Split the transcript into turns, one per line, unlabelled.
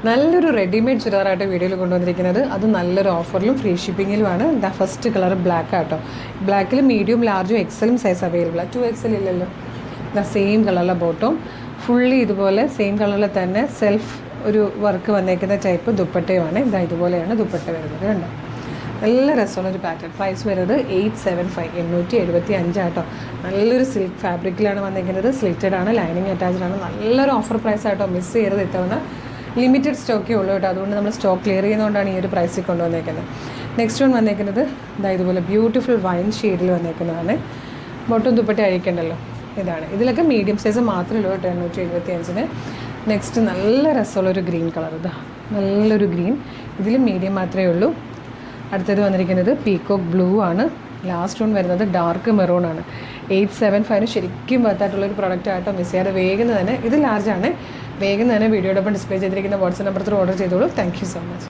നല്ലൊരു റെഡിമെയ്ഡ് ചുരിദാറായിട്ട് വീഡിയോയിൽ കൊണ്ടുവന്നിരിക്കുന്നത്. അത് നല്ലൊരു ഓഫറിലും ഫ്രീ ഷിപ്പിങ്ങിലുമാണ്. ദ ഫസ്റ്റ് കളർ ബ്ലാക്ക് ആട്ടോ. ബ്ലാക്കിൽ മീഡിയം ലാർജും എക്സലും സൈസ് അവൈലബിൾ ആണ്. 2XL ഇല്ലല്ലോ. ദ സെയിം കളറിലെ ബോട്ടം ഫുള്ളി ഇതുപോലെ സെയിം കളറിൽ തന്നെ സെൽഫ് ഒരു വർക്ക് വന്നേക്കുന്ന ടൈപ്പ് ദുപ്പട്ടയുമാണ്. ഇതാ ഇതുപോലെയാണ് ദുപ്പട്ട വരുന്നത്. കണ്ടോ, നല്ല രസമുള്ള ഒരു പാറ്റേൺ. പ്രൈസ് വരുന്നത് 875, 875 ആട്ടോ. നല്ലൊരു സിൽക്ക് ഫാബ്രിക്കിലാണ് വന്നിരിക്കുന്നത്. സ്ലിറ്റഡ് ആണ്, ലൈനിങ് അറ്റാച്ച്ഡ് ആണ്. നല്ലൊരു ഓഫർ പ്രൈസ് ആട്ടോ. മിസ് ചെയ്യരുത്. ഇത്തവണ ലിമിറ്റഡ് സ്റ്റോക്കേ ഉള്ളൂ കേട്ടോ. അതുകൊണ്ട് നമ്മൾ സ്റ്റോക്ക് ക്ലിയർ ചെയ്യുന്നതുകൊണ്ടാണ് ഈ ഒരു പ്രൈസിൽ കൊണ്ടുവന്നേക്കുന്നത്. നെക്സ്റ്റ് വൺ വന്നേക്കുന്നത് ഇതാ ഇതുപോലെ ബ്യൂട്ടിഫുൾ വൈൻ ഷെയ്ഡിൽ വന്നേക്കുന്നതാണ്. ബോട്ടം ദുപ്പട്ട അഴിക്കണ്ടല്ലോ. ഇതാണ്. ഇതിലൊക്കെ മീഡിയം സൈസ് മാത്രമേ ഉള്ളൂ കേട്ടോ. 875. നെക്സ്റ്റ് നല്ല രസമുള്ളൊരു ഗ്രീൻ കളർ. ഇതാ നല്ലൊരു ഗ്രീൻ. ഇതിൽ മീഡിയം മാത്രമേ ഉള്ളൂ. അടുത്തത് വന്നിരിക്കുന്നത് പീക്കോക്ക് ബ്ലൂ ആണ്. ലാസ്റ്റ് വൺ വരുന്നത് ഡാർക്ക് മെറൂൺ ആണ്. 875 ശരിക്കും വർത്തായിട്ടുള്ളൊരു പ്രൊഡക്റ്റ് ആയിട്ടോ. മിസ് ചെയ്യാതെ വേഗം തന്നെ, ഇത് ലാർജാണ്, വേഗം തന്നെ വീഡിയോടൊപ്പം ഡിസ്പ്ലേ ചെയ്തിരിക്കുന്ന വാട്സ്ആപ്പ് നമ്പർ ത്രൂ ഓർഡർ ചെയ്തോളൂ. Thank you so much.